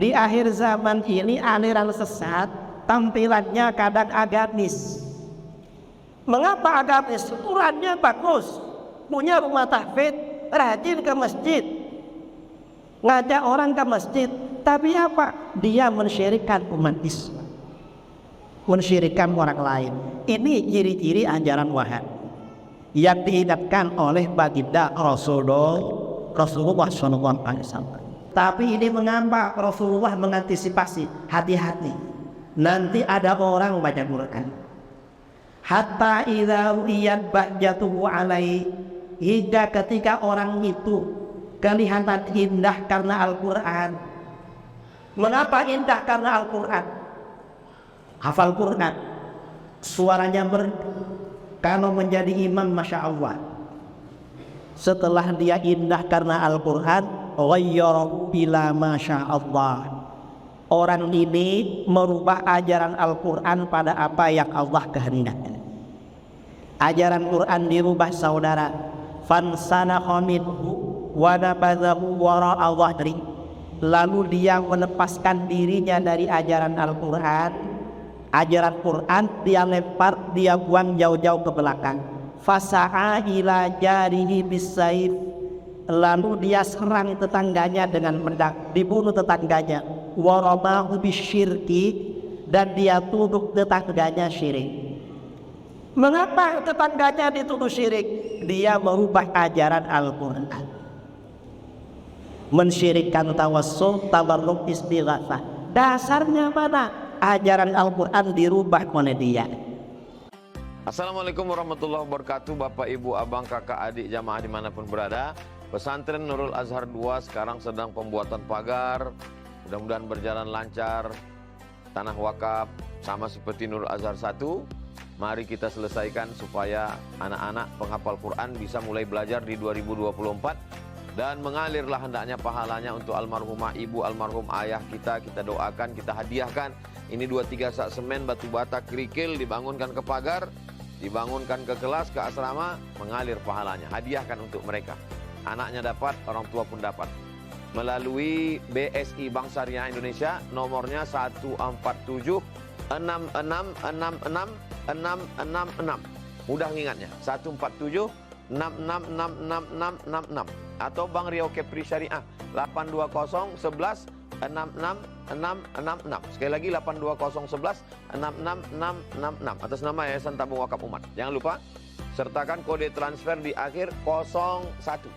di akhir zaman ini aliran sesat tampilannya kadang agamis. Mengapa agamis? Ukurannya bagus, punya rumah tahfidz, rajin ke masjid, ngajak orang ke masjid, tapi apa? Dia mensyirikkan umat Islam, mensyirikkan orang lain. Ini ciri-ciri ajaran Wahabi yang diingatkan oleh baginda Rasulullah SAW. Tapi ini mengapa Rasulullah mengantisipasi? Hati-hati, nanti ada orang baca Quran hatta idza ru'iyat bahjatuhu alai, hingga ketika orang itu kelihatan indah karena Al-Quran. Mengapa indah? Karena Al-Quran, hafal Quran, suaranya kalau menjadi imam Masya Allah. Setelah dia indah karena Al-Quran, ghayyarahu bila Masya Allah, orang ini merubah ajaran Al-Quran pada apa yang Allah kehendaki. Ajaran Quran dirubah saudara. Fansanakha minhu wa nabadhahu wara'a dhahri, lalu dia melepaskan dirinya dari ajaran Al-Quran. Ajaran Quran dia lempar, dia buang jauh-jauh ke belakang. Fasa'a ila jarihi bisayf, lalu dia serang tetangganya dengan pedang, dibunuh tetangganya. Waramahu bisyirki, dan dia tuduh tetangganya syirik. Mengapa tetangganya dituduh syirik? Dia merubah ajaran Al-Quran, mensyirikkan tawassul, tabarruk, istighatsah. Dasarnya mana? Ajaran Al-Quran dirubah oleh dia. Assalamualaikum warahmatullahi wabarakatuh. Bapak, ibu, abang, kakak, adik, jamaah dimanapun berada, Pesantren Nurul Azhar 2 sekarang sedang pembuatan pagar. Mudah-mudahan berjalan lancar. Tanah wakaf sama seperti Nurul Azhar 1. Mari kita selesaikan supaya anak-anak penghafal Quran bisa mulai belajar di 2024. Dan mengalirlah hendaknya pahalanya untuk almarhumah ibu, almarhum ayah kita. Kita doakan, kita hadiahkan. Ini 2-3 sak semen, batu bata, kerikil, dibangunkan ke pagar, dibangunkan ke kelas, ke asrama, mengalir pahalanya. Hadiahkan untuk mereka. Anaknya dapat, orang tua pun dapat. Melalui BSI Bank Syariah Indonesia, nomornya 147 6666 mudah ingatnya, 147 666666, atau Bank Riau Kepri Syariah 820 11 66666. Sekali lagi 820 11 66666 atas nama Yayasan Tabung Wakaf Umat. Jangan lupa sertakan kode transfer di akhir 01,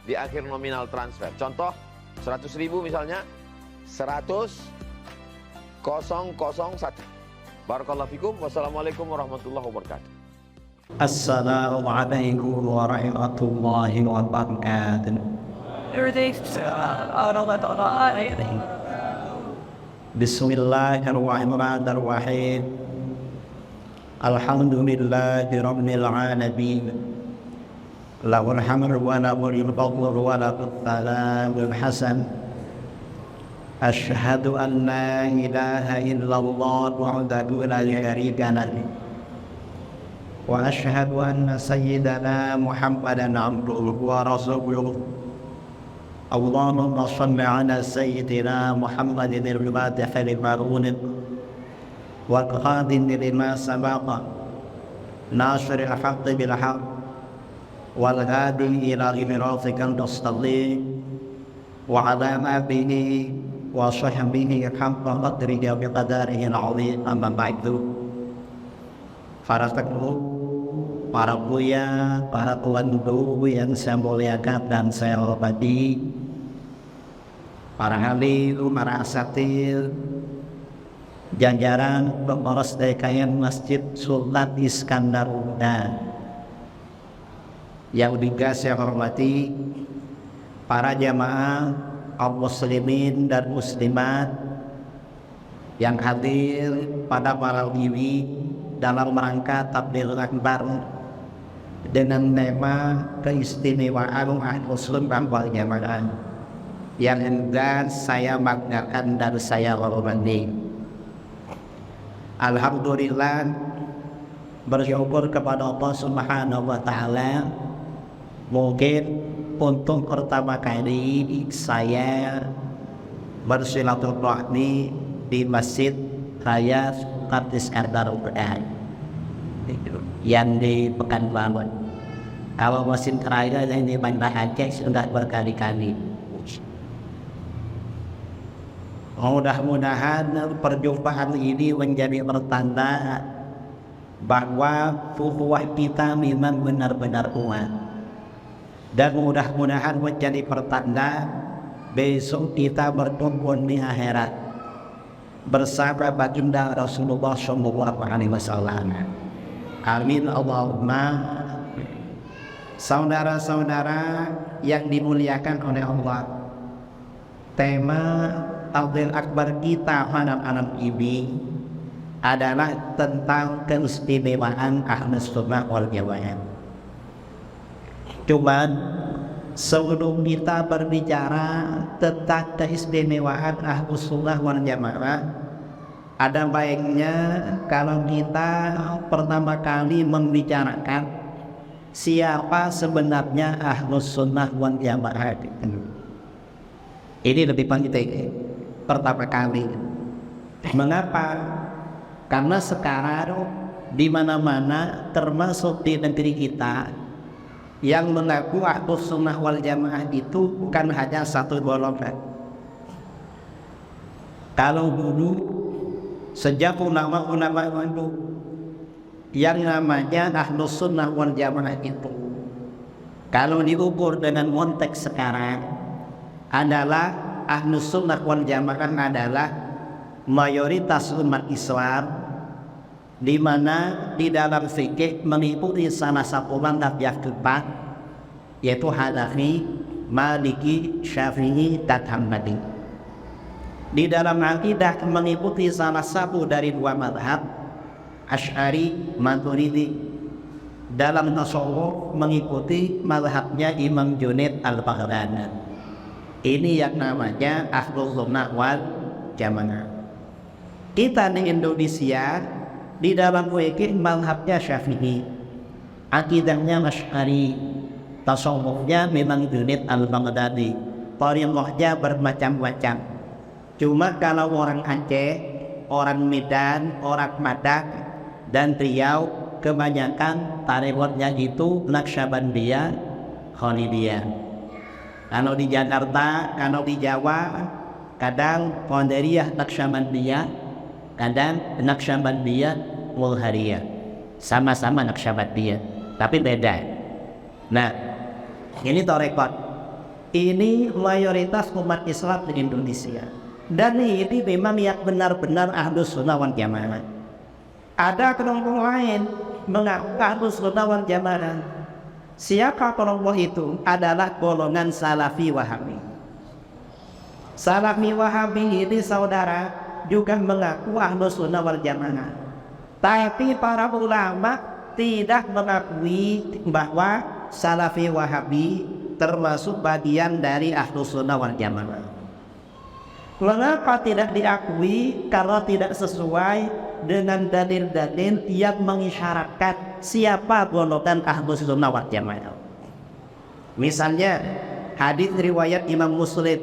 di akhir nominal transfer. Contoh 100.000 misalnya 100 001. Barakallahu fikum. Wassalamualaikum warahmatullahi wabarakatuh. Assalamualaikum warahmatullahi wabarakatuh. Bismillahirrahmanirrahim. Alhamdulillahi rabbil alamin. Lahul hamdu wa lahul fadlu wa lahus salamul hasan. Asyhadu an la ilaha illallah wahdahu la syarika lahu, wa asyhadu anna sayyidana Muhammadan abduhu wa rasuluh. Allahumma shalli ala sayyidina Muhammadin al-fatihi lima ughliq wal khadimi lima sabaqa nasiril haqqi bil haqq wal hadi ila siratikal mustaqim wa ala alihi wa sahbihi haqqa qadrihi wa biqadarihi al-'azim. Amma ba'du. Para tamu, para buya, para tuan guru yang saya muliakan dan saya hormati, para hadirin, para asatidz, jajaran pengurus DKM Masjid Sultan Iskandar Muda, yang juga saya hormati para jamaah kaum muslimin dan muslimat yang hadir pada malam ini dalam rangka tabligh akbar dengan tema keistimewaan Ahlus Sunnah wal Jamaah, yang enggan saya banggakan dan saya hormati. Alhamdulillah, bersyukur kepada Allah Subhanahu wa taala. Mungkin untuk pertama kali saya bersilaturahmi di Masjid Raya Sukatis Iskandar yang di Pekanbaru. Kalau Masjid Raya yang di Banda Aceh sudah berkali-kali. Mudah-mudahan perjumpaan ini menjadi pertanda bahwa ukhuwah kita memang benar-benar kuat, dan mudah-mudahan menjadi pertanda besok kita berkumpul di akhirat bersama baginda Rasulullah SAW. Amin Allahumma. Saudara-saudara yang dimuliakan oleh Allah, tema Takbir Akbar kita malam ini adalah tentang keistimewaan Ahlus Sunnah wal Jamaah. Cuman sebelum kita berbicara tentang keistimewaan Ahlus Sunnah wal Jamaah, ada baiknya kalau kita pertama kali membicarakan siapa sebenarnya Ahlus Sunnah wal Jamaah. Ini lebih penting pertama kali. Mengapa? Karena sekarang di mana-mana termasuk di negeri kita yang mengaku Ahlus Sunnah wal Jamaah itu bukan hanya satu golongan. Kalau dulu sejak ulama-ulama itu yang namanya Ahlus Sunnah wal Jamaah itu, kalau diukur dengan konteks sekarang adalah Ahlus Sunnah wal Jamaah adalah mayoritas umat Islam, di mana di dalam fikih mengikuti salah satu mazhab yang tepat, yaitu Hanafi, Maliki, Syafi'i, dan Hambali. Di dalam akidah mengikuti salah satu dari dua mazhab, Asy'ari, Maturidi. Dalam tasawuf mengikuti mazhabnya Imam Junaid al-Baghdadi. Ini yang namanya Ahlus Sunnah wal Jamaah. Kita di Indonesia di dalam fikih mazhabnya Syafi'i, akidahnya Asy'ari, tasawufnya memang Junaid al-Baghdadi, thariqahnya bermacam-macam. Cuma kalau orang Aceh, orang Medan, orang Madak, dan Riau kebanyakan thariqahnya itu Naqsyabandiyah, Khalidiyah. Kalau di Jakarta, kalau di Jawa, kadang Qadariyah Naqsyabandiyah, kadang Naqsyabandiyah Mulhariyah. Sama-sama Naqsyabandiyah, tapi beda. Nah, ini thariqah. Ini mayoritas umat Islam di Indonesia. Dan ini memang yang benar-benar Ahlus Sunnah wal Jamaah. Ada kelompok lain mengaku Ahlus Sunnah wal Jamaah. Siapa kelompok itu? Adalah golongan Salafi Wahabi. Salafi Wahabi ini saudara juga mengaku Ahlus Sunnah wal Jamaah, tapi para ulama tidak mengakui bahwa Salafi Wahabi termasuk bagian dari Ahlus Sunnah wal Jamaah. Mengapa tidak diakui? Karena tidak sesuai dengan dalil-dalil yang mengisyaratkan siapa golongan Ahlus Sunnah wal Jamaah. Misalnya hadis riwayat Imam Muslim,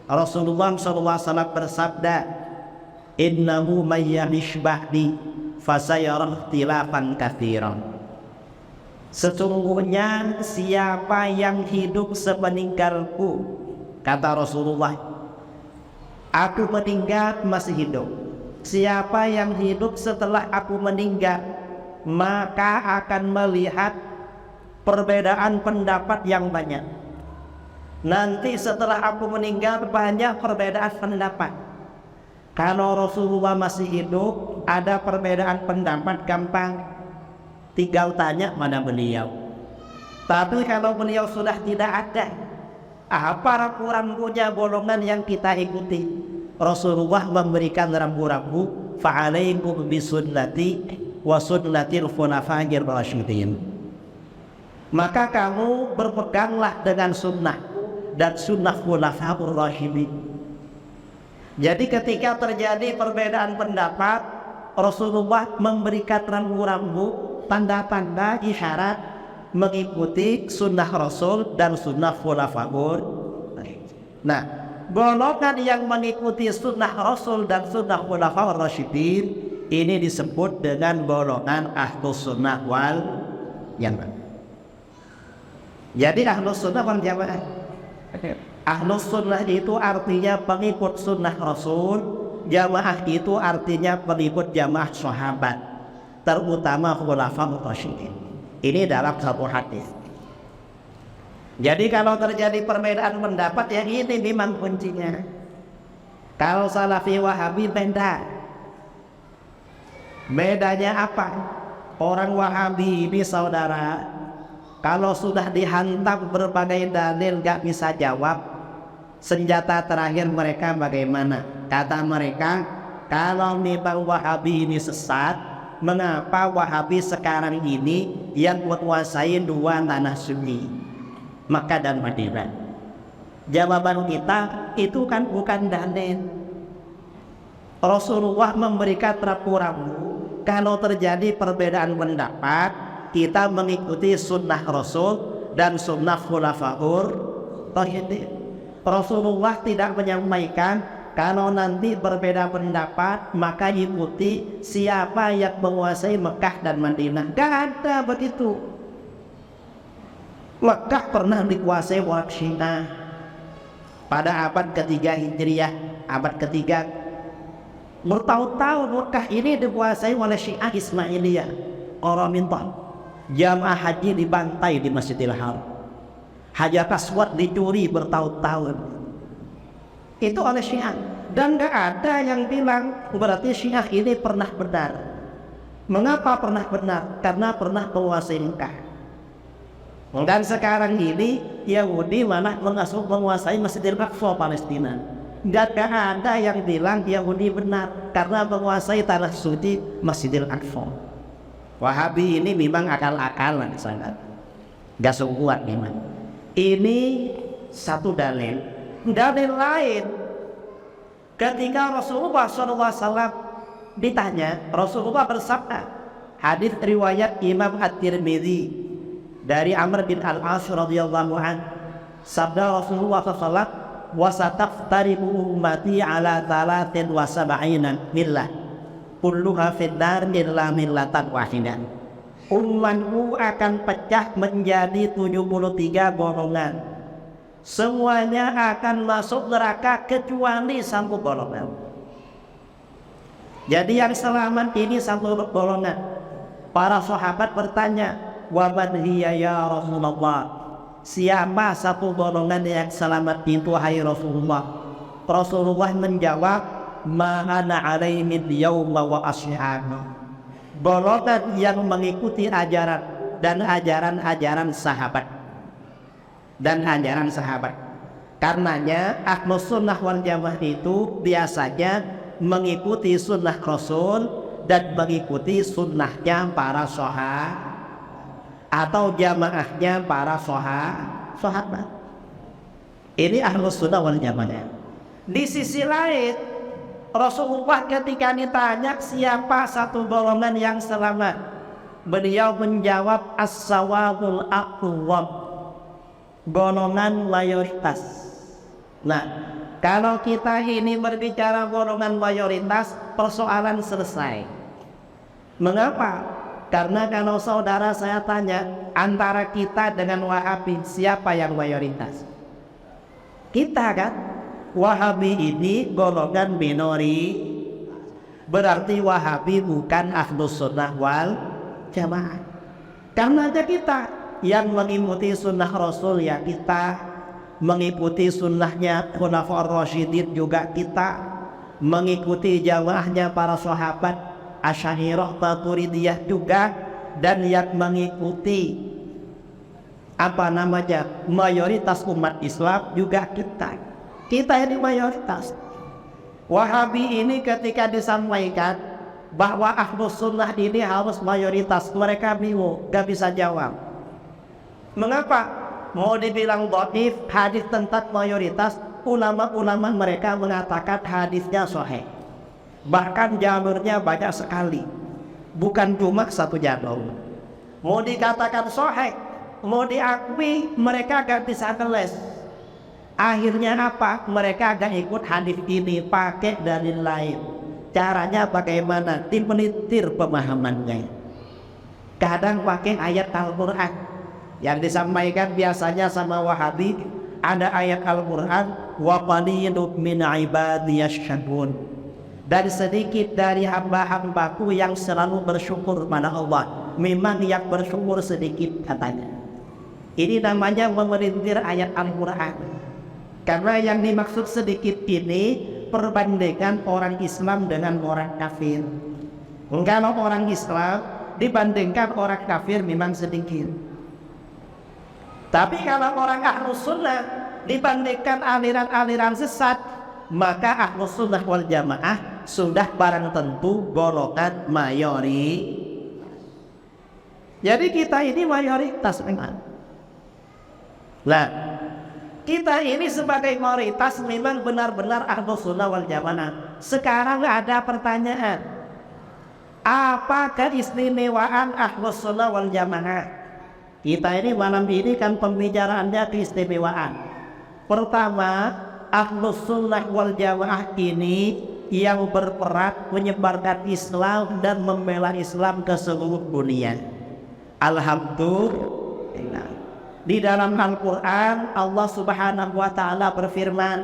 Rasulullah SAW bersabda, "Innahu may ya'ish ba'di fasayara ikhtilafan katsiran." Sesungguhnya siapa yang hidup sepeninggalku, kata Rasulullah, aku meninggal masih hidup. Siapa yang hidup setelah aku meninggal, maka akan melihat perbedaan pendapat yang banyak. Nanti setelah aku meninggal banyak perbedaan pendapat. Kalau Rasulullah masih hidup, ada perbedaan pendapat gampang, tinggal tanya pada beliau. Tapi kalau beliau sudah tidak ada, apa rambu-rambunya golongan yang kita ikuti? Rasulullah memberikan rambu-rambu, fa'alaikum bisunnati wa sunnatil khulafa'ir rasyidin. Maka kamu berpeganglah dengan sunnah dan sunnah khulafa'ur rasyidin. Jadi ketika terjadi perbedaan pendapat, Rasulullah memberikan rambu-rambu, tanda-tanda isyarat mengikuti sunnah Rasul dan sunnah khulafa'ur. Nah, golongan yang mengikuti sunnah Rasul dan sunnah Khulafaur Rasyidin ini disebut dengan golongan Ahlus Sunnah wal Jamaah. Jadi Ahlus Sunnah wal Jamaah, Ahlus Sunnah itu artinya pengikut sunnah Rasul, Jamaah itu artinya pengikut jamaah sahabat, terutama Khulafaur Rasyidin. Ini dalam satu hadis. Jadi kalau terjadi perbedaan pendapat, yang ini memang kuncinya. Kalau Salafi Wahabi beda. Bedanya apa? Orang Wahabi ini saudara, kalau sudah dihantam berbagai dalil gak bisa jawab, senjata terakhir mereka bagaimana? Kata mereka, kalau memang Wahabi ini sesat, mengapa Wahabi sekarang ini yang menguasai dua tanah suci, Makkah dan Madinah? Jawaban kita, itu kan bukan dalil. Rasulullah memberikan rambu-rambu, kalau terjadi perbedaan pendapat, kita mengikuti sunnah Rasul dan sunnah Khulafaur Rasyidin. Rasulullah tidak menyampaikan kalau nanti berbeda pendapat maka ikuti siapa yang menguasai Mekah dan Madinah. Gak ada begitu. Mekah pernah dikuasai oleh Syiah pada abad ketiga Hijriah, abad ketiga. Bertahun-tahun Mekah ini dikuasai oleh Syiah Ismailiyah, orang minta. Jamaah haji dibantai di Masjidil Haram, Hajar Aswad dicuri bertahun-tahun. Itu oleh Syiah. Dan gak ada yang bilang berarti Syiah ini pernah benar. Mengapa pernah benar? Karena pernah menguasai Mekah. Dan sekarang ini Yahudi malah menguasai Masjidil Aqsa Palestina. Gak ada yang bilang Yahudi benar karena menguasai tanah suci Masjidil Aqsa. Wahabi ini memang akal-akalan sangat, gak sekuat memang. Ini satu dalil. Dalil lain, ketika Rasulullah SAW ditanya, Rasulullah bersabda, hadis riwayat Imam At-Tirmidzi dari Amr bin Al-As radhiyallahu an, sabda Rasulullah SAW, wasataftariqu ummati ala 73 millah kulluha finnar illa millatan wahidah. Umatku akan pecah menjadi 73 golongan, semuanya akan masuk neraka kecuali satu golongan. Jadi yang selamat ini satu golongan. Para sahabat bertanya, wa man hiya ya Rasulullah, siapa satu golongan yang selamat itu hai Rasulullah? Rasulullah menjawab, ma ana alaihi yauma wa ashabi, golongan yang mengikuti ajaran dan ajaran sahabat dan ajaran sahabat. Karenanya Ahlus Sunnah wal Jamaah itu biasanya mengikuti sunnah Rasul dan mengikuti sunnahnya para sahabat atau jamaahnya para sahabat. Ini Ahlus Sunnah wal Jamaah. Di sisi lain, Rasulullah ketika ditanya siapa satu golongan yang selamat, beliau menjawab as-sawabul aqwam, golongan mayoritas. Nah, kalau kita ini berbicara golongan mayoritas, persoalan selesai. Mengapa? Karena kalau saudara saya tanya, antara kita dengan Wahabi siapa yang mayoritas? Kita kan? Wahabi ini golongan minori, berarti Wahabi bukan Ahlus Sunnah wal Jamaah. Karena aja kita yang mengikuti sunnah Rasul ya kita, mengikuti sunnahnya Khulafaur Rasyidin juga kita, mengikuti jamaahnya para sahabat Asy'ariyah Maturidiyah juga, dan yang mengikuti mayoritas umat Islam juga kita. Kita ini mayoritas. Wahabi ini ketika disampaikan bahwa Ahlus Sunnah ini harus mayoritas, mereka bingung, gak bisa jawab. Mengapa? Mau dibilang dhaif hadis tentang mayoritas, ulama-ulama mereka mengatakan hadisnya sahih. Bahkan jalurnya banyak sekali, bukan cuma satu jalur. Mau dikatakan sahih, mau diakui, mereka gak bisa ngeles. Akhirnya apa? Mereka gak ikut hadis ini, pakai dalil lain. Caranya bagaimana? Dipelintir pemahamannya. Kadang pakai ayat Al-Quran. Yang disampaikan biasanya sama Wahabi, ada ayat Al-Quran, wa qalilun min ibadiyasy syakur. Dan sedikit dari hamba-hambaku yang selalu bersyukur pada Allah. Memang yang bersyukur sedikit katanya. Ini namanya memelintir ayat Al-Quran. Karena yang dimaksud sedikit ini perbandingan orang Islam dengan orang kafir. Kalau orang Islam dibandingkan orang kafir memang sedikit. Tapi kalau orang Ahlus Sunnah dibandingkan aliran-aliran sesat, maka Ahlus Sunnah wal Jamaah sudah barang tentu golongan mayoritas. Jadi kita ini mayoritas memang. Nah, kita ini sebagai mayoritas memang benar-benar Ahlus Sunnah wal Jamaah. Sekarang ada pertanyaan, apa keistimewaan Ahlus Sunnah wal Jamaah? Kita ini malam ini kan pembicaraannya keistimewaan. Pertama, Ahlus Sunnah wal Jamaah ini yang berperan menyebarkan Islam dan membela Islam ke seluruh dunia. Alhamdulillah. Di dalam Al-Quran Allah Subhanahu wa Ta'ala berfirman,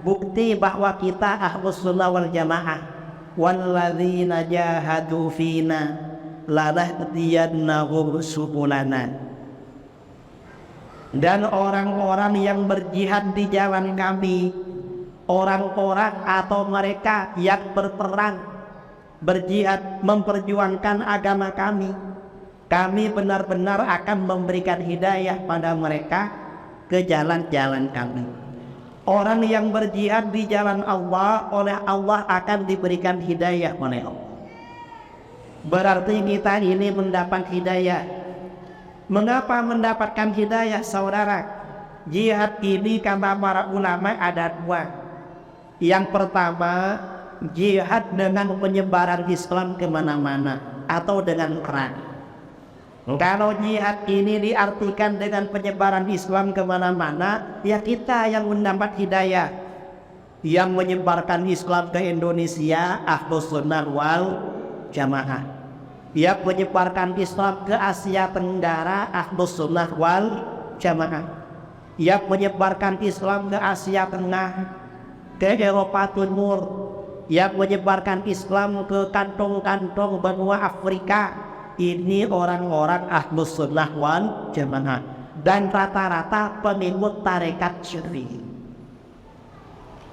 bukti bahwa kita Ahlus Sunnah wal Jamaah, walladzina jahadu fina lanahdiyannahum subulana. Dan orang-orang yang berjihad di jalan kami, orang-orang atau mereka yang berperang berjihad memperjuangkan agama kami benar-benar akan memberikan hidayah pada mereka ke jalan-jalan kami. Orang yang berjihad di jalan Allah, oleh Allah akan diberikan hidayah oleh Allah. Berarti kita ini mendapat hidayah. Mengapa mendapatkan hidayah, saudara? Jihad ini kata para ulama ada dua. Yang pertama, jihad dengan penyebaran Islam kemana-mana atau dengan perang. Kalau jihad ini diartikan dengan penyebaran Islam kemana-mana, ya kita yang mendapat hidayah. Yang menyebarkan Islam ke Indonesia, Ahlus Sunnah wal Jamaah. Yang menyebarkan Islam ke Asia Tenggara, Ahlus Sunnah wal Jamaah. Yang menyebarkan Islam ke Asia Tengah, ke Eropa Timur. Yang menyebarkan Islam ke kantong-kantong benua Afrika. Ini orang-orang Ahlus Sunnah wal Jamaah dan rata-rata pengikut tarekat Syar'i.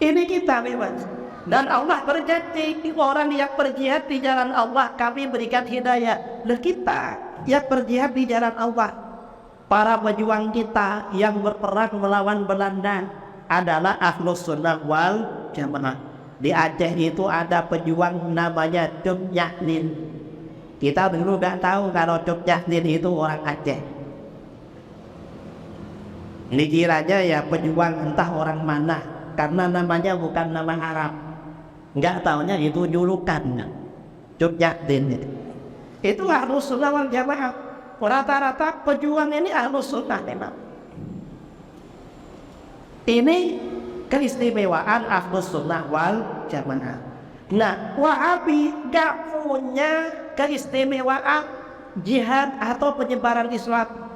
Ini kita memang. Dan Allah berjanji orang yang berjihad di jalan Allah kami berikan hidayah. Dan kita yang berjihad di jalan Allah, para pejuang kita yang berperang melawan Belanda adalah Ahlus Sunnah wal Jamaah. Di Aceh itu ada pejuang namanya Cuk Nyahlin. Kita dulu gak tahu kalau Cuk Nyahlin itu orang Aceh. Ini kiranya ya pejuang entah orang mana, karena namanya bukan nama Arab. Nggak taunya itu julukannya Cuk Nyahlin. Itu Ahlus Sunnah wal Jamaah. Rata-rata pejuang ini Ahlus Sunnah memang. Ini keistimewaan Ahlus Sunnah wal Jamaah. Nah, Wahabi gak punya keistimewaan jihad atau penyebaran Islam.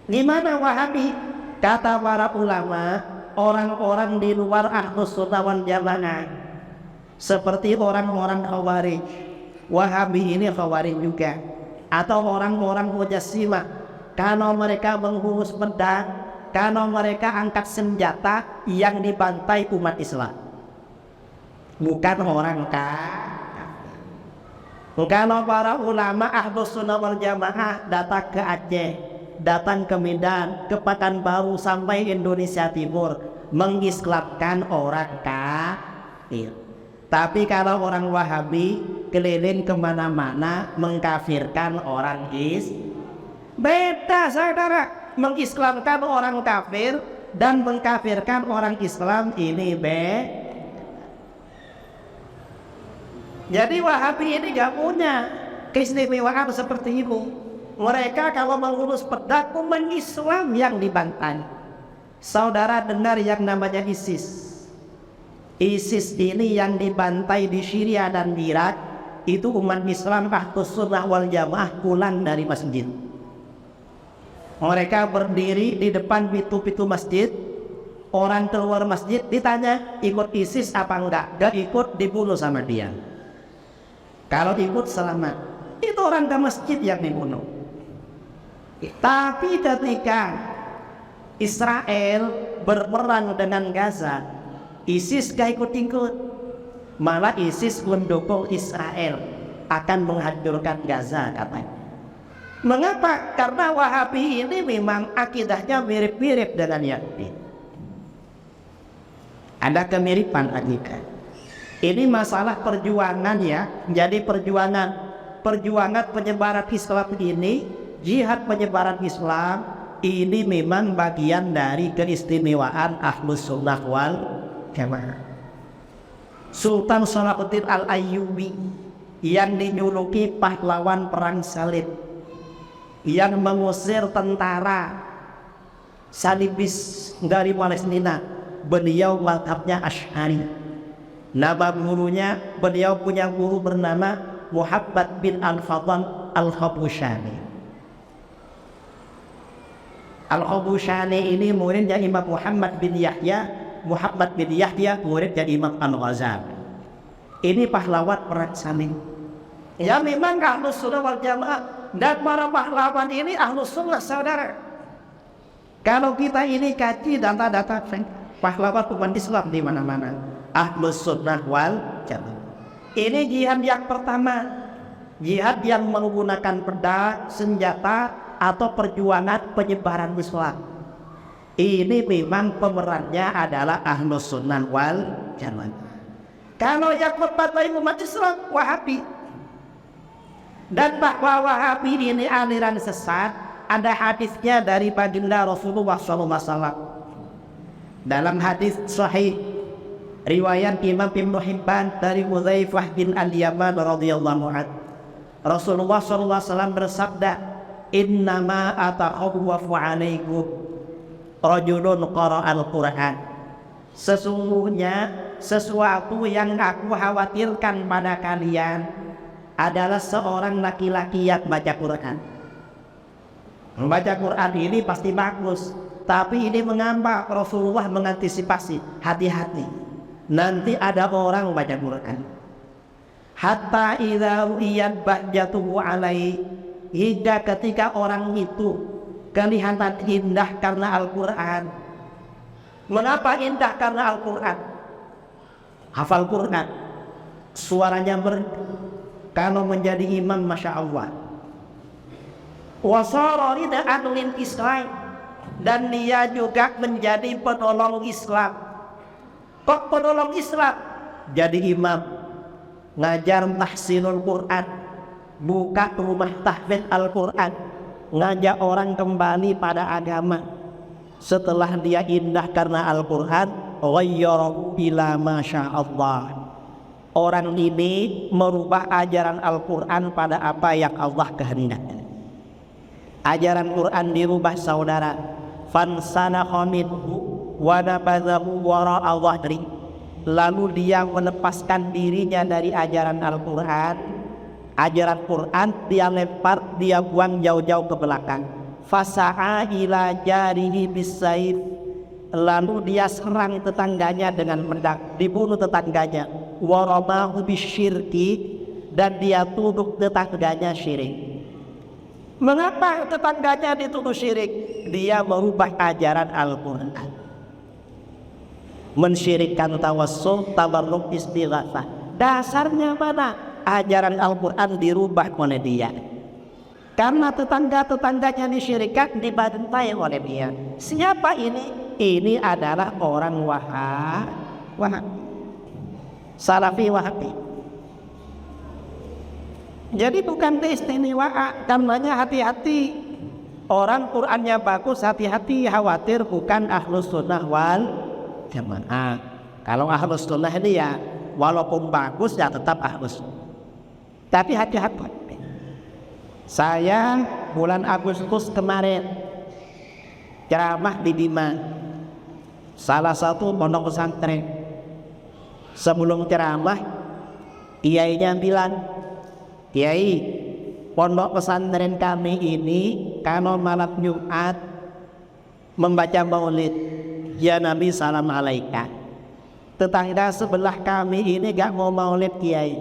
Gimana Wahabi? Kata para ulama, orang-orang di luar Ahlus Sunnah wal Jamaah seperti orang-orang Khawarij. Wahabi ini Khawarij juga. Atau orang-orang Mujassimah. Kalau mereka menghunus pedang, kalau mereka angkat senjata yang dibantai umat Islam, bukan orang kafir. Kalau para ulama Ahlus Sunnah wal Jamaah datang ke Aceh, datang ke Medan, ke Pekanbaru sampai Indonesia Timur, mengislamkan orang kafir. Tapi kalau orang Wahabi keliling kemana-mana mengkafirkan orang Islam. Beda saudara, mengislamkan orang kafir dan mengkafirkan orang Islam ini beda. Jadi Wahabi ini gak punya keistimewaan seperti itu. Mereka kalau mengurus pedang umat Islam yang dibantai. Saudara dengar yang namanya ISIS. ISIS ini yang dibantai di Syria dan di Irak, itu umat Islam Ahlus Sunnah wal Jamaah pulang dari masjid. Mereka berdiri di depan pintu-pintu masjid. Orang keluar masjid ditanya ikut ISIS apa enggak. Gak ikut, dibunuh sama dia. Kalau ikut selamat. Itu orang ke masjid yang dibunuh. Tapi ketika Israel berperang dengan Gaza, ISIS gak ikut-ikut. Malah ISIS mendukung Israel akan menghancurkan Gaza katanya. Mengapa? Karena Wahabi ini memang akidahnya mirip-mirip dengan Yahudi. Ada kemiripan akidah. Ini masalah perjuangan ya. Jadi perjuangan penyebaran Islam ini, jihad penyebaran Islam ini memang bagian dari keistimewaan Ahlus Sunnah wal Jamaah. Sultan Salahuddin Al-Ayyubi yang dijuluki pahlawan perang salib, yang mengusir tentara salibis dari Palestina, beliau mazhabnya Asy'ari. Nama gurunya, beliau punya guru bernama Muhammad bin Al-Fadl Al-Khabushani. Al-Khabushani ini muridnya Imam Muhammad bin Yahya. Muhammad bin Yahya muridnya Imam Al-Ghazali. Ini pahlawan perang salib. Ya memang Ahlus Sunnah wal Jamaah, dan para pahlawan ini Ahlus Sunnah saudara. Kalau kita ini kaji data-data pahlawan umat Islam di mana-mana, Ahlus Sunnah wal Jamaah. Ini jihad yang pertama, jihad yang menggunakan pedang, senjata atau perjuangan penyebaran Islam. Ini memang pemerannya adalah Ahlus Sunnah wal Jamaah. Kalau yang membantai umat Islam Wahabi, dan bahwa Wahabi ini aliran sesat, ada hadisnya dari baginda Rasulullah SAW. Dalam hadis sahih riwayat Imam Ibnu Hibban dari Hudzaifah bin Al-Yaman radhiyallahu anhu, Rasulullah SAW bersabda, "Innama atakhawwafu 'alaikum rajulun qara'al Qur'an." Sesungguhnya sesuatu yang aku khawatirkan pada kalian adalah seorang laki-laki yang baca Quran. Membaca Quran ini pasti bagus, tapi ini mengapa Rasulullah mengantisipasi, hati-hati, nanti ada orang membaca Quran. Hatta idza ru'iyat bahjatuhu alaihi, hingga ketika orang itu kelihatan indah karena Al-Quran. Mengapa indah? Karena Al-Quran. Hafal Quran, suaranya kalau menjadi imam Masya Allah. Wasara rida'an lil Islam, dan dia juga menjadi penolong Islam. Kok penolong Islam? Jadi imam, ngajar tahsinul Quran, buka rumah tahfidz Al-Quran, ngajak orang kembali pada agama. Setelah dia indah karena Al-Quran, ghayyarahu ila masya Allah. Orang ini merubah ajaran Al-Quran pada apa yang Allah kehendaki. Ajaran Quran dirubah saudara. Fansanakha minhu wa nabadhahu wara'a dhahri. Lalu dia melepaskan dirinya dari ajaran Al-Quran. Ajaran Quran dia lempar, dia buang jauh-jauh ke belakang. Fasa'a ila jarihi bisayf. Lalu dia serang tetangganya dengan pedang, dibunuh tetangganya. Waramahu bisyirki, dan dia tuduh tetangganya syirik. Mengapa tetangganya dituduh syirik? Dia merubah ajaran Al-Quran, mensyirikkan tawassul, tabarruk, istighatsah. Dasarnya mana? Ajaran Al-Quran dirubah oleh dia. Karena tetangga-tetangganya disyirikkan, dibantai oleh dia. Siapa ini? Ini adalah orang Wahabi, Salafi Wahabi. Jadi bukan keistimewaan, namanya hati-hati. Orang Qur'annya bagus, hati-hati, khawatir bukan Ahlus Sunnah wal Jamaah. Kalau Ahlus Sunnah ini ya walaupun bagus ya tetap Ahlus Sunnah. Tapi hati-hati. Saya bulan Agustus kemarin ceramah di Bima. salah satu pondok pesantren. Sebelum ceramah, kiainya bilang, "Kiai, pondok pesantren kami ini kalau malam Jumat membaca maulid, ya Nabi salam alaika. Tetangga sebelah kami ini gak mau maulid Kiai,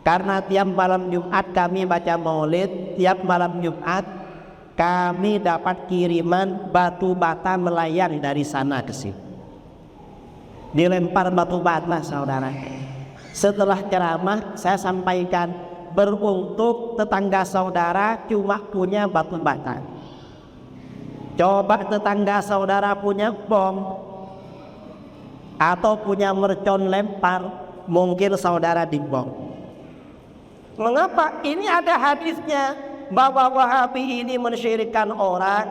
karena tiap malam Jumat kami baca maulid, tiap malam Jumat kami dapat kiriman batu bata melayang dari sana ke sini. Dilempar batu bata saudara. Setelah ceramah saya sampaikan, beruntung tetangga saudara cuma punya batu bata. Coba tetangga saudara punya bom atau punya mercon lempar, mungkin saudara dibom. Mengapa? Ini ada hadisnya bahwa Wahabi ini mensyirikkan orang,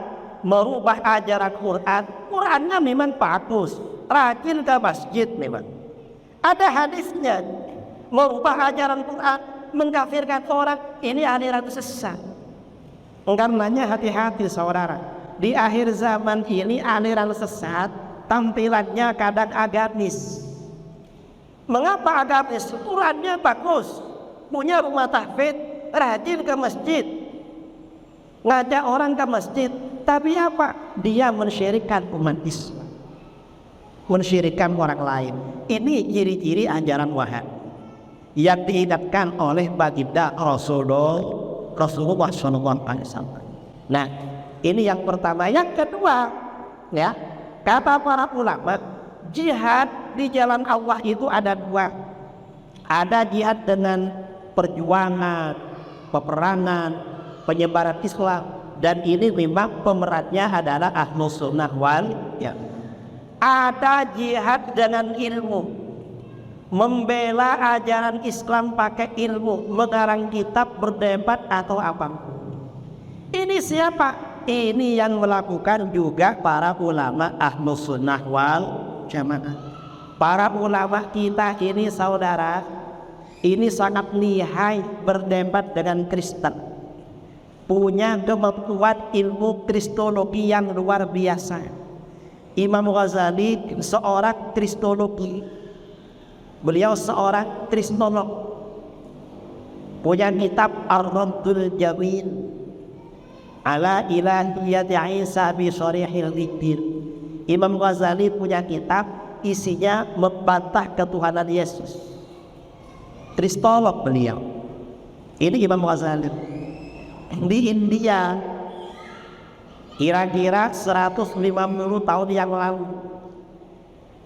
merubah ajaran Quran. Qurannya memang bagus, rajin ke masjid memang. Ada hadisnya, merubah ajaran Quran, mengkafirkan orang, ini aliran sesat. Karenanya hati-hati saudara. Di akhir zaman ini aliran sesat tampilannya kadang agamis. Mengapa agamis? Qurannya bagus, punya rumah tahfidz, rajin ke masjid, ngajak orang ke masjid, tapi apa? Dia mensyirikkan umat Islam, mensyirikkan orang lain. Ini ciri-ciri ajaran Wahabi yang diingatkan oleh baginda Rasulullah SAW. Nah, ini yang pertama. Yang kedua, ya, kata para ulama, jihad di jalan Allah itu ada dua. Ada jihad dengan perjuangan, peperangan, penyebaran Islam, dan ini memang pemerannya adalah Ahlus Sunnah wal Jamaah. Ada jihad dengan ilmu, membela ajaran Islam pakai ilmu, mengarang kitab, berdebat atau apapun. Ini siapa? Ini yang melakukan juga para ulama Ahlus Sunnah wal Jamaah. Para ulama kita ini saudara, ini sangat lihai berdebat dengan Kristen, punya kemampuan ilmu kristologi yang luar biasa. Imam Ghazali seorang kristologi, beliau seorang kristolog, punya kitab Ar-Raddul Jamil ala ilahiyati Isa bi Sharihil Dzikr. Imam Ghazali punya kitab isinya membantah ketuhanan Yesus. Kristolog beliau. Ini Imam Ghazali. Di India kira-kira 150 tahun yang lalu,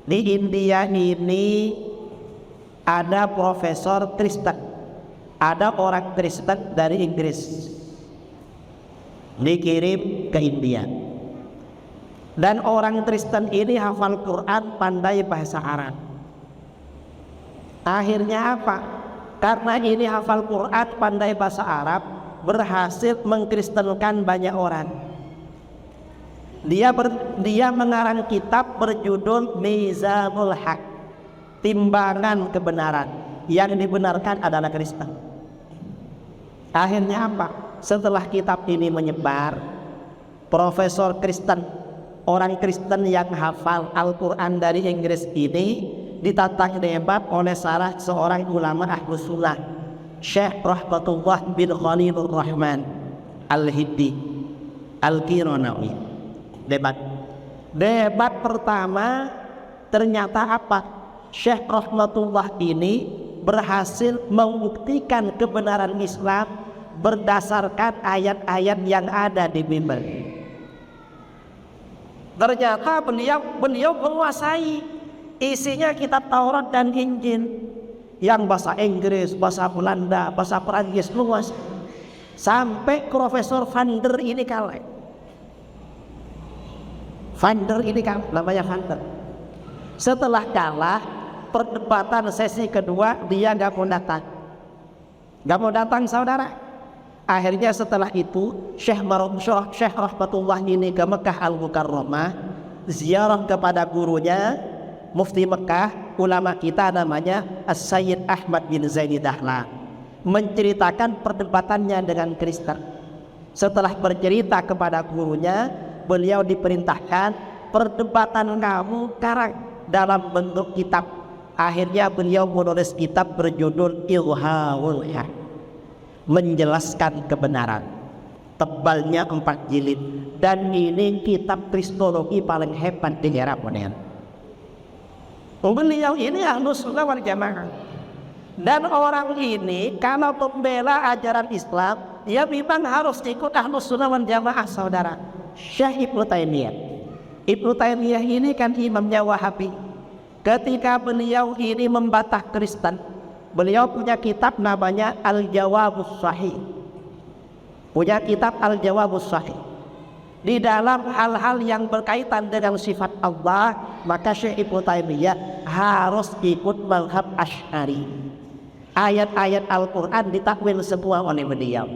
di India ini ada profesor Kristen, ada orang Kristen dari Inggris dikirim ke India, dan orang Kristen ini hafal Quran, pandai bahasa Arab. Akhirnya apa? Karena ini hafal Quran, pandai bahasa Arab, berhasil mengkristenkan banyak orang. Dia mengarang kitab berjudul Mizanul Haq, timbangan kebenaran. Yang dibenarkan adalah Kristen. Akhirnya apa? Setelah kitab ini menyebar, profesor Kristen, orang Kristen yang hafal Al-Quran dari Inggris ini ditantang debat oleh salah seorang ulama Ahlus Sunnah, Syekh Rahmatullah bin Khalilur Rahman Al-Hiddi Al-Qironawi. Debat pertama, ternyata apa? Syekh Rahmatullah ini berhasil membuktikan kebenaran Islam berdasarkan ayat-ayat yang ada di Bible. Ternyata beliau menguasai isinya kitab Taurat dan Injil, yang bahasa Inggris, bahasa Belanda, bahasa Perancis luas. Sampai Profesor Vander ini kalah. Namanya Vander. Setelah kalah perdebatan sesi kedua, dia gak mau datang saudara. Akhirnya setelah itu Syekh Rahmatullah ini ke Mekah Al-Mukarramah, ziarah kepada gurunya Mufti Mekah, ulama kita namanya As-Sayyid Ahmad bin Zaini Dahlan, menceritakan perdebatannya dengan Kristen. Setelah bercerita kepada gurunya, beliau diperintahkan perdebatan kamu sekarang dalam bentuk kitab. Akhirnya beliau menulis kitab berjudul Ilhamul Haq, menjelaskan kebenaran. Tebalnya 4 jilid, dan ini kitab kristologi paling hebat di era modern. Beliau ini Ahlus Sunnah wal Jamaah. Dan orang ini kalau membela ajaran Islam, dia memang harus ikut Ahlus Sunnah wal Jamaah, saudara. Syekh Ibnu Taimiyah. Ibnu Taimiyah ini kan imamnya Wahabi. Ketika beliau ini membantah Kristen, beliau punya kitab namanya Al-Jawabus Sahih. Punya kitab Al-Jawabus Sahih. Di dalam hal-hal yang berkaitan dengan sifat Allah, maka Syekh Ibnu Taimiyah harus ikut mazhab Asy'ari. Ayat-ayat Al-Quran ditakwil semua oleh beliau.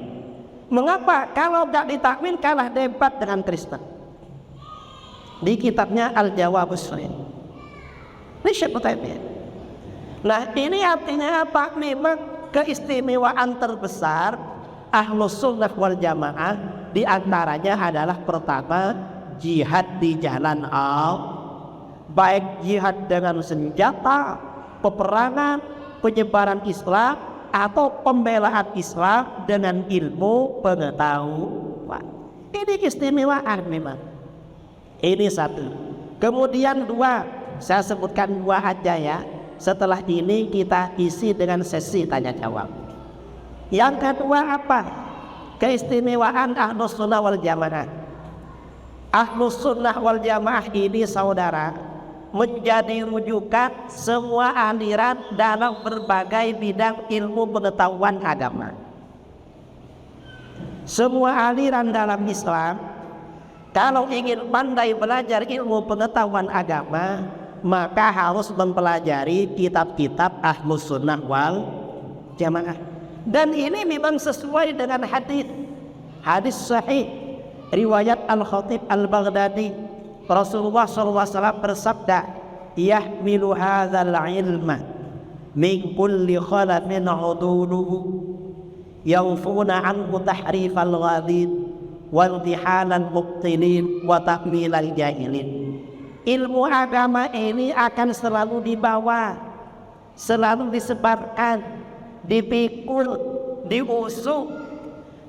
Mengapa? Kalau tidak ditakwil kalah debat dengan Kristen. Di kitabnya Al-Jawabus Sahih. Ini Syekh Ibnu Taimiyah. Nah, ini artinya apa? Memang keistimewaan terbesar Ahlus Sunnah wal Jamaah di antaranya adalah pertama, jihad di jalan Allah, baik jihad dengan senjata, peperangan, penyebaran Islam, atau pembelaan Islam dengan ilmu pengetahuan. Ini keistimewaan memang. Ini satu. Kemudian 2, saya sebutkan 2 aja ya. Setelah ini kita isi dengan sesi tanya jawab. Yang kedua apa? Keistimewaan Ahlus Sunnah wal Jamaah. Ahlus Sunnah wal Jamaah ini saudara menjadi rujukan semua aliran dalam berbagai bidang ilmu pengetahuan agama. Semua aliran dalam Islam kalau ingin pandai belajar ilmu pengetahuan agama, maka harus mempelajari kitab-kitab Ahlus Sunnah wal Jamaah. Dan ini memang sesuai dengan hadis sahih riwayat Al-Khatib Al-Baghdadi. Rasulullah SAW bersabda, yahmilu hadzal ilma min kulli khalafin uduluhu yawfuna anhu tahrifal ghadid wa intihalal mubtilin wa ta'milal jahilin. Ilmu agama ini akan selalu dibawa, selalu disebarkan, dipikul, diusung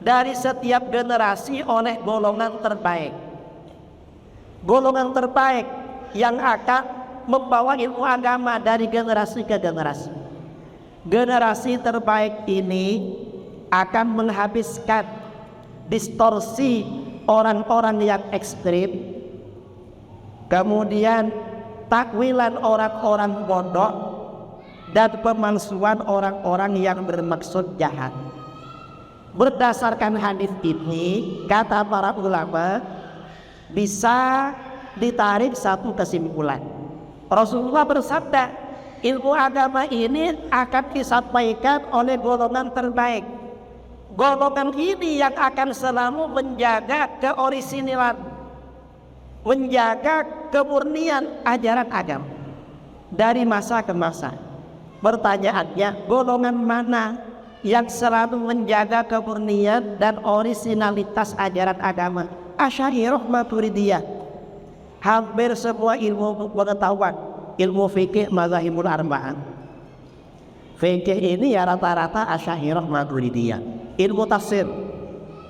dari setiap generasi oleh golongan terbaik. Golongan terbaik yang akan membawa ilmu agama dari generasi ke generasi. Generasi terbaik ini akan menghabiskan distorsi orang-orang yang ekstrim, kemudian takwilan orang-orang bodoh, dan pemalsuan orang-orang yang bermaksud jahat. Berdasarkan hadis ini, kata para ulama, bisa ditarik satu kesimpulan. Rasulullah bersabda, ilmu agama ini akan disampaikan oleh golongan terbaik. Golongan ini yang akan selalu menjaga keorisinalan, menjaga kemurnian ajaran agama dari masa ke masa. Pertanyaannya, golongan mana yang selalu menjaga kemurnian dan orisinalitas ajaran agama? Asy'ariyah Maturidiyah. Hampir semua ilmu pengetahuan, ilmu fikih mazhabul arba'ah. Fikih ini ya rata-rata Asy'ariyah Maturidiyah. Ilmu tafsir,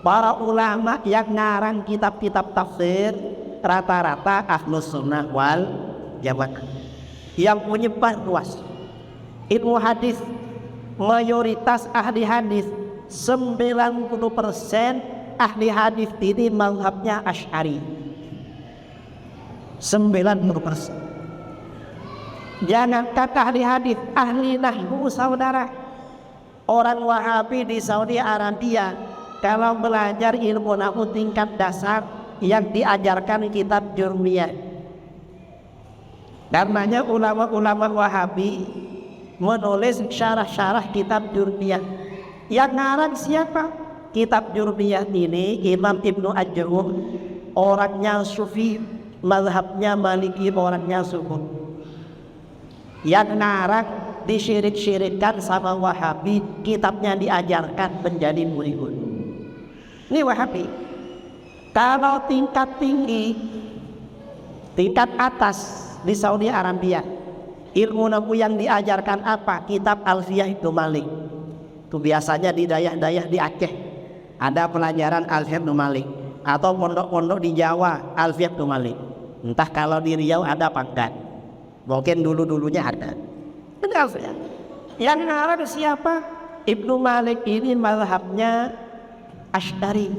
para ulama yang ngarang kitab-kitab tafsir rata-rata Ahlus Sunnah wal Jamaah yang menyebar luas. Ilmu hadis, mayoritas ahli hadis 90% ahli hadis ini mazhabnya Asy'ari. 90%. Jangankan ahli hadis, ahli nahwu saudara. Orang Wahabi di Saudi Arabia kalau belajar ilmu nahwu tingkat dasar yang diajarkan kitab Jurmiyah. Karenanya ulama-ulama Wahabi menulis syarah-syarah kitab Jurmiyah. Yang ngarang siapa? Kitab Jurmiyah ini Imam Ibnu Ajurrum, orangnya Sufi, mazhabnya Maliki, orangnya Sufi. Yang ngarang disyirik-syirikkan sama Wahabi, kitabnya diajarkan menjadi murid. Ini Wahabi. Kalau tingkat tinggi tingkat atas di Saudi Arabia. Ilmu nahu yang diajarkan apa? Kitab Alfiyah Ibnu Malik. Itu biasanya di daerah-daerah di Aceh ada pelajaran Alfiyah Ibnu Malik, atau pondok-pondok di Jawa Alfiyah Ibnu Malik. Entah kalau di Riau ada apa enggak, mungkin dulu-dulunya ada. Ini Alfiyah. Yang ngarang siapa? Ibnu Malik ini mazhabnya Asy'ari.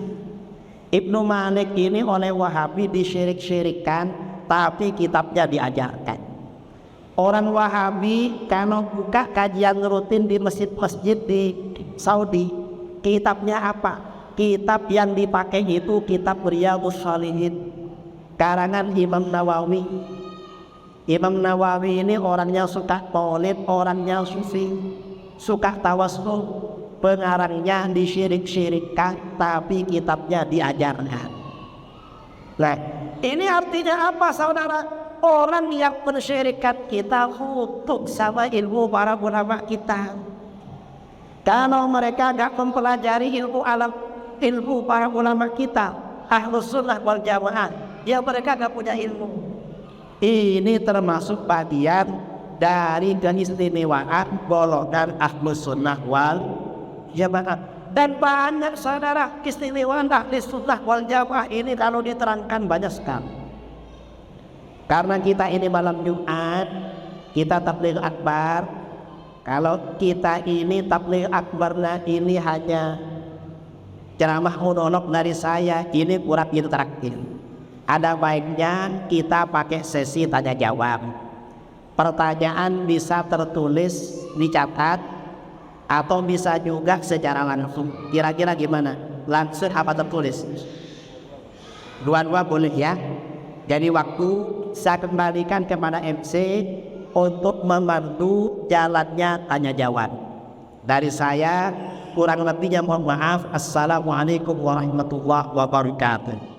Ibnu Malik ini oleh Wahabi disyirik-syirikkan, tapi kitabnya diajarkan. Orang Wahabi kalau buka kajian rutin di masjid-masjid di Saudi, kitabnya apa? Kitab yang dipakai itu kitab Riyadhus Shalihin karangan Imam Nawawi. Imam Nawawi ini orangnya suka maulid, orangnya sufi, suka tawassul. Pengarangnya disyirik-syirikkan, tapi kitabnya diajarkan. Nah, ini artinya apa saudara? Orang yang mensyirikkan kita kutuk sama ilmu para ulama kita. Kalau mereka gak mempelajari ilmu para ulama kita, Ahlus Sunnah wal Jamaah, ya mereka gak punya ilmu. Ini termasuk bagian dari keistimewaan golongan Ahlus Sunnah wal Jamaah. Dan banyak saudara keistimewaan Ahlus Sunnah wal Jamaah ini kalau diterangkan banyak sekali. Karena kita ini malam Jumat, kita tabligh akbar. Kalau kita ini tabligh akbarnya ini hanya ceramah monolog dari saya, ini kurang interaktif. Ada baiknya kita pakai sesi tanya jawab. Pertanyaan bisa tertulis, dicatat, atau bisa juga secara langsung. Kira-kira gimana? Langsung apa tertulis? Dua-dua boleh ya. Jadi waktu saya kembalikan kepada MC untuk memandu jalannya tanya jawab. Dari saya kurang lebihnya mohon maaf. Assalamualaikum warahmatullahi wabarakatuh.